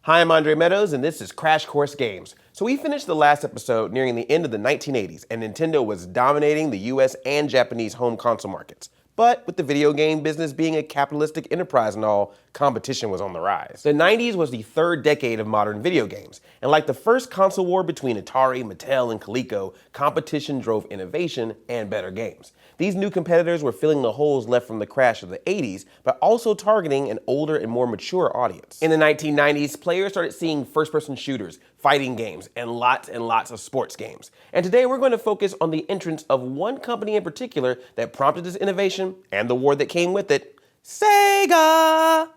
Hi, I'm Andre Meadows, and this is Crash Course Games. So we finished the last episode nearing the end of the 1980s, and Nintendo was dominating the US and Japanese home console markets. But with the video game business being a capitalistic enterprise and all, competition was on the rise. The 90s was the third decade of modern video games, and like the first console war between Atari, Mattel, and Coleco, competition drove innovation and better games. These new competitors were filling the holes left from the crash of the 80s, but also targeting an older and more mature audience. In the 1990s, players started seeing first-person shooters, fighting games, and lots of sports games. And today we're going to focus on the entrance of one company in particular that prompted this innovation and the war that came with it, Sega!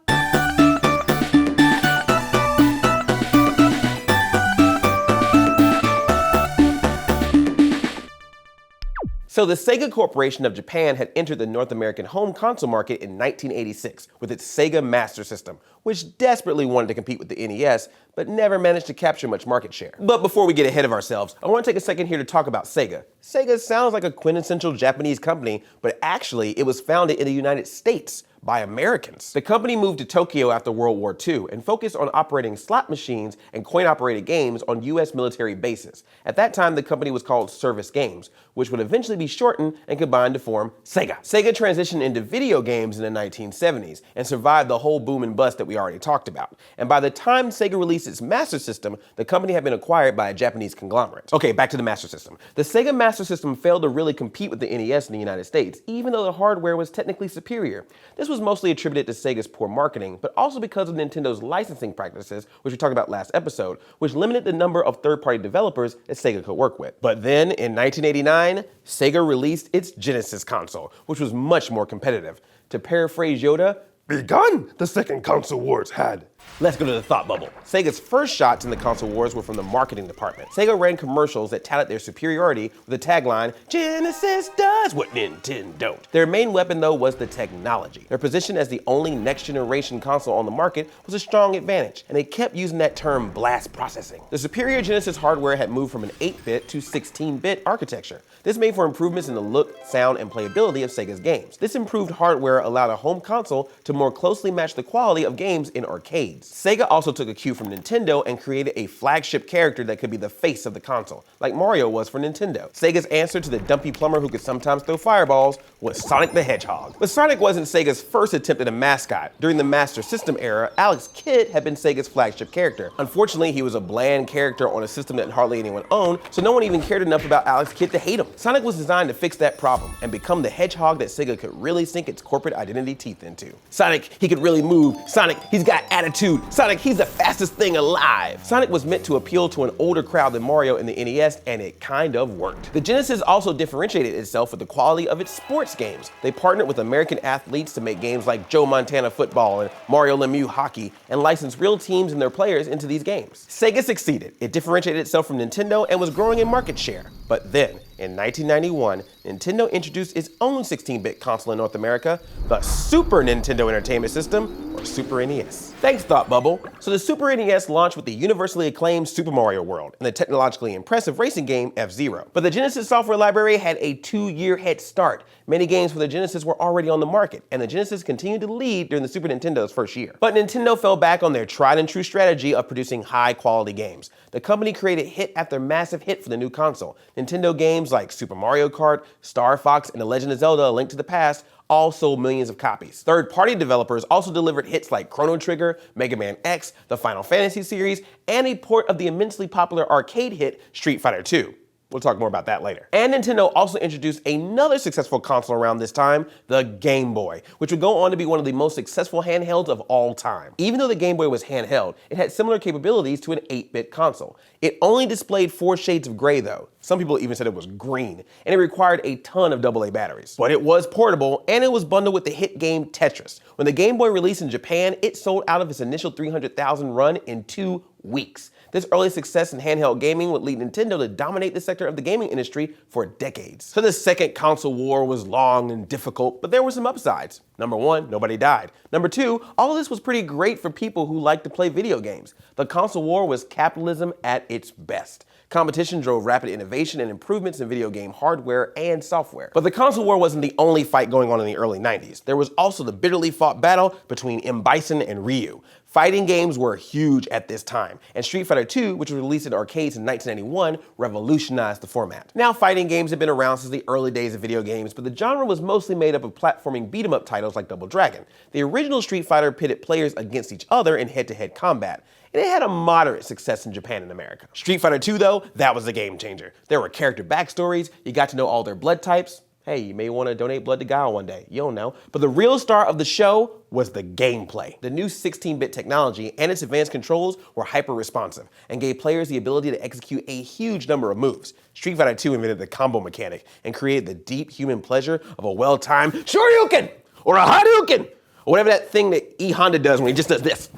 So the Sega Corporation of Japan had entered the North American home console market in 1986 with its Sega Master System, which desperately wanted to compete with the NES, but never managed to capture much market share. But before we get ahead of ourselves, I want to take a second here to talk about Sega. Sega sounds like a quintessential Japanese company, but actually it was founded in the United States by Americans. The company moved to Tokyo after World War II and focused on operating slot machines and coin-operated games on US military bases. At that time, the company was called Service Games, which would eventually be shortened and combined to form Sega. Sega transitioned into video games in the 1970s and survived the whole boom and bust that we already talked about. And by the time Sega released its Master System, the company had been acquired by a Japanese conglomerate. Okay, back to the Master System. The Sega Master System failed to really compete with the NES in the United States, even though the hardware was technically superior. This was mostly attributed to Sega's poor marketing, but also because of Nintendo's licensing practices, which we talked about last episode, which limited the number of third-party developers that Sega could work with. But then, in 1989, Sega released its Genesis console, which was much more competitive. To paraphrase Yoda, "Begun the second console wars had." Let's go to the thought bubble. Sega's first shots in the console wars were from the marketing department. Sega ran commercials that touted their superiority with the tagline, "Genesis does what Nintendo don't." Their main weapon, though, was the technology. Their position as the only next-generation console on the market was a strong advantage, and they kept using that term blast processing. The superior Genesis hardware had moved from an 8-bit to 16-bit architecture. This made for improvements in the look, sound, and playability of Sega's games. This improved hardware allowed a home console to more closely match the quality of games in arcades. Sega also took a cue from Nintendo and created a flagship character that could be the face of the console, like Mario was for Nintendo. Sega's answer to the dumpy plumber who could sometimes throw fireballs was Sonic the Hedgehog. But Sonic wasn't Sega's first attempt at a mascot. During the Master System era, Alex Kidd had been Sega's flagship character. Unfortunately, he was a bland character on a system that hardly anyone owned, so no one even cared enough about Alex Kidd to hate him. Sonic was designed to fix that problem and become the hedgehog that Sega could really sink its corporate identity teeth into. Sonic, he could really move. Sonic, he's got attitude. Sonic, he's the fastest thing alive. Sonic was meant to appeal to an older crowd than Mario in the NES, and it kind of worked. The Genesis also differentiated itself with the quality of its sports games. They partnered with American athletes to make games like Joe Montana football and Mario Lemieux hockey, and licensed real teams and their players into these games. Sega succeeded. It differentiated itself from Nintendo and was growing in market share. But then, in 1991, Nintendo introduced its own 16-bit console in North America, the Super Nintendo Entertainment System, or Super NES. Thanks, Thought Bubble. So the Super NES launched with the universally acclaimed Super Mario World and the technologically impressive racing game F-Zero. But the Genesis software library had a 2-year head start. Many games for the Genesis were already on the market, and the Genesis continued to lead during the Super Nintendo's first year. But Nintendo fell back on their tried and true strategy of producing high-quality games. The company created hit after massive hit for the new console. Nintendo games like Super Mario Kart, Star Fox, and The Legend of Zelda: A Link to the Past all sold millions of copies. Third-party developers also delivered hits like Chrono Trigger, Mega Man X, the Final Fantasy series, and a port of the immensely popular arcade hit Street Fighter II. We'll talk more about that later. And Nintendo also introduced another successful console around this time, the Game Boy, which would go on to be one of the most successful handhelds of all time. Even though the Game Boy was handheld, it had similar capabilities to an 8-bit console. It only displayed 4 shades of gray though. Some people even said it was green, and it required a ton of AA batteries. But it was portable, and it was bundled with the hit game Tetris. When the Game Boy released in Japan, it sold out of its initial 300,000 run in 2 weeks. This early success in handheld gaming would lead Nintendo to dominate the sector of the gaming industry for decades. So the second console war was long and difficult, but there were some upsides. Number 1, nobody died. Number 2, all of this was pretty great for people who like to play video games. The console war was capitalism at its best. Competition drove rapid innovation and improvements in video game hardware and software. But the console war wasn't the only fight going on in the early 90s. There was also the bitterly fought battle between M. Bison and Ryu. Fighting games were huge at this time, and Street Fighter II, which was released in arcades in 1991, revolutionized the format. Now, fighting games have been around since the early days of video games, but the genre was mostly made up of platforming beat-em-up titles like Double Dragon. The original Street Fighter pitted players against each other in head-to-head combat, and it had a moderate success in Japan and America. Street Fighter II, though, that was a game changer. There were character backstories, you got to know all their blood types. Hey, you may want to donate blood to Guile one day, you don't know. But the real star of the show was the gameplay. The new 16-bit technology and its advanced controls were hyper-responsive and gave players the ability to execute a huge number of moves. Street Fighter II invented the combo mechanic and created the deep human pleasure of a well-timed Shoryuken or a Hadouken or whatever that thing that E. Honda does when he just does this.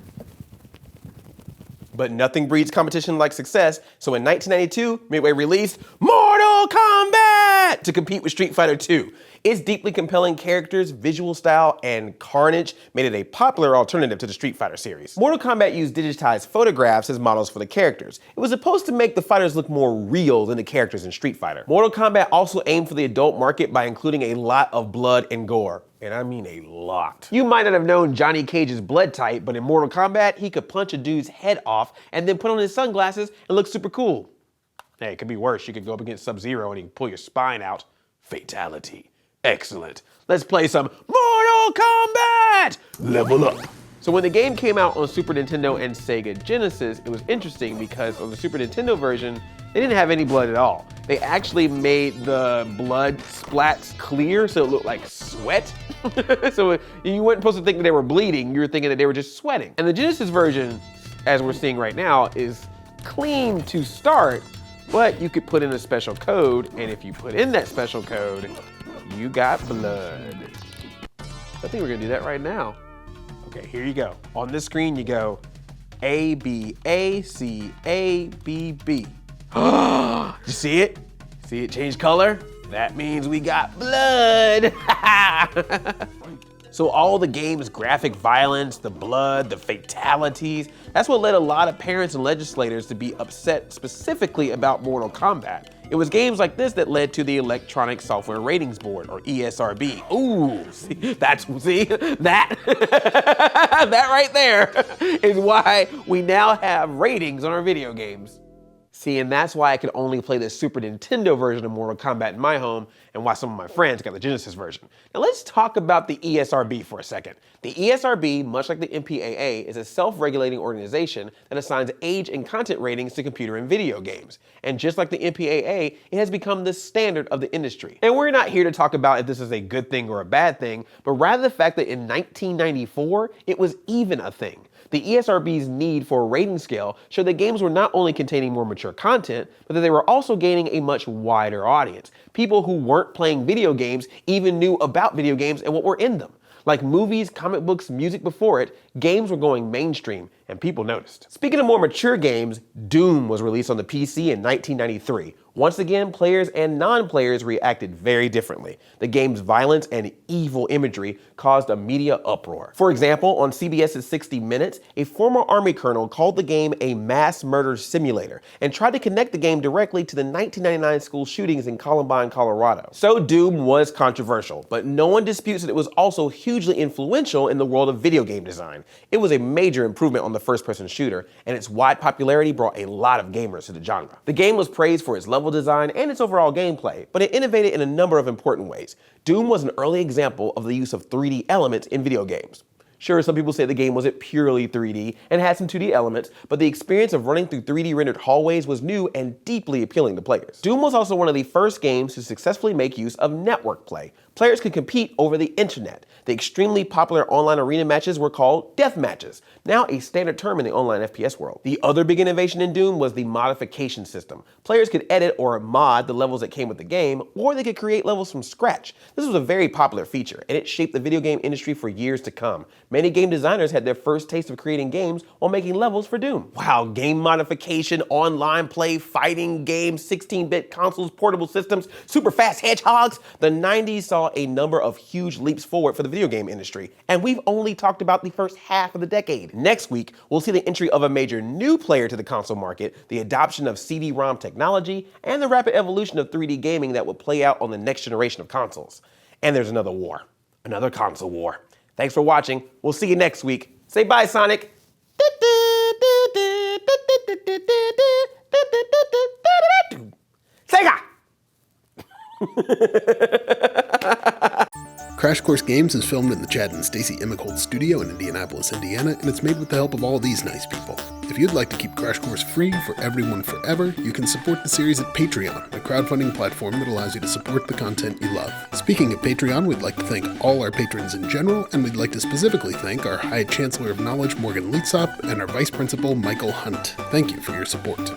But nothing breeds competition like success, so in 1992, Midway released Mortal Kombat to compete with Street Fighter II. Its deeply compelling characters, visual style, and carnage made it a popular alternative to the Street Fighter series. Mortal Kombat used digitized photographs as models for the characters. It was supposed to make the fighters look more real than the characters in Street Fighter. Mortal Kombat also aimed for the adult market by including a lot of blood and gore. And I mean a lot. You might not have known Johnny Cage's blood type, but in Mortal Kombat, he could punch a dude's head off and then put on his sunglasses and look super cool. Hey, it could be worse. You could go up against Sub-Zero and he could pull your spine out. Fatality. Excellent. Let's play some Mortal Kombat! Level up. So when the game came out on Super Nintendo and Sega Genesis, it was interesting because on the Super Nintendo version, they didn't have any blood at all. They actually made the blood splats clear so it looked like sweat. So you weren't supposed to think that they were bleeding, you were thinking that they were just sweating. And the Genesis version, as we're seeing right now, is clean to start, but you could put in a special code, and if you put in that special code, you got blood. I think we're gonna do that right now. Okay, here you go. On this screen, you go A, B, A, C, A, B, B. You see it? See it change color? That means we got blood. So all the game's graphic violence, the blood, the fatalities, that's what led a lot of parents and legislators to be upset specifically about Mortal Kombat. It was games like this that led to the Electronic Software Ratings Board, or ESRB. Ooh, that right there is why we now have ratings on our video games. See, and that's why I could only play the Super Nintendo version of Mortal Kombat in my home and why some of my friends got the Genesis version. Now let's talk about the ESRB for a second. The ESRB, much like the MPAA, is a self-regulating organization that assigns age and content ratings to computer and video games. And just like the MPAA, it has become the standard of the industry. And we're not here to talk about if this is a good thing or a bad thing, but rather the fact that in 1994, it was even a thing. The ESRB's need for a rating scale showed that games were not only containing more mature content, but that they were also gaining a much wider audience. People who weren't playing video games even knew about video games and what were in them. Like movies, comic books, music before it, games were going mainstream and people noticed. Speaking of more mature games, Doom was released on the PC in 1993. Once again, players and non-players reacted very differently. The game's violence and evil imagery caused a media uproar. For example, on CBS's 60 Minutes, a former Army colonel called the game a mass murder simulator and tried to connect the game directly to the 1999 school shootings in Columbine, Colorado. So Doom was controversial, but no one disputes that it was also hugely influential in the world of video game design. It was a major improvement on the first-person shooter, and its wide popularity brought a lot of gamers to the genre. The game was praised for its level design and its overall gameplay, but it innovated in a number of important ways. Doom was an early example of the use of 3D elements in video games. Sure, some people say the game wasn't purely 3D and had some 2D elements, but the experience of running through 3D rendered hallways was new and deeply appealing to players. Doom was also one of the first games to successfully make use of network play. Players could compete over the internet. The extremely popular online arena matches were called death matches, now a standard term in the online FPS world. The other big innovation in Doom was the modification system. Players could edit or mod the levels that came with the game, or they could create levels from scratch. This was a very popular feature, and it shaped the video game industry for years to come. Many game designers had their first taste of creating games while making levels for Doom. Wow, game modification, online play, fighting games, 16-bit consoles, portable systems, super fast hedgehogs. The 90s saw a number of huge leaps forward for the video game industry, and we've only talked about the first half of the decade. Next week, we'll see the entry of a major new player to the console market, the adoption of CD-ROM technology, and the rapid evolution of 3D gaming that will play out on the next generation of consoles. And there's another war, another console war. Thanks for watching. We'll see you next week. Say bye, Sonic. Crash Course Games is filmed in the Chad and Stacy Emmicold studio in Indianapolis, Indiana, and it's made with the help of all these nice people. If you'd like to keep Crash Course free for everyone forever, you can support the series at Patreon, a crowdfunding platform that allows you to support the content you love. Speaking of Patreon, we'd like to thank all our patrons in general, and we'd like to specifically thank our High Chancellor of Knowledge, Morgan Lietzop, and our Vice Principal, Michael Hunt. Thank you for your support.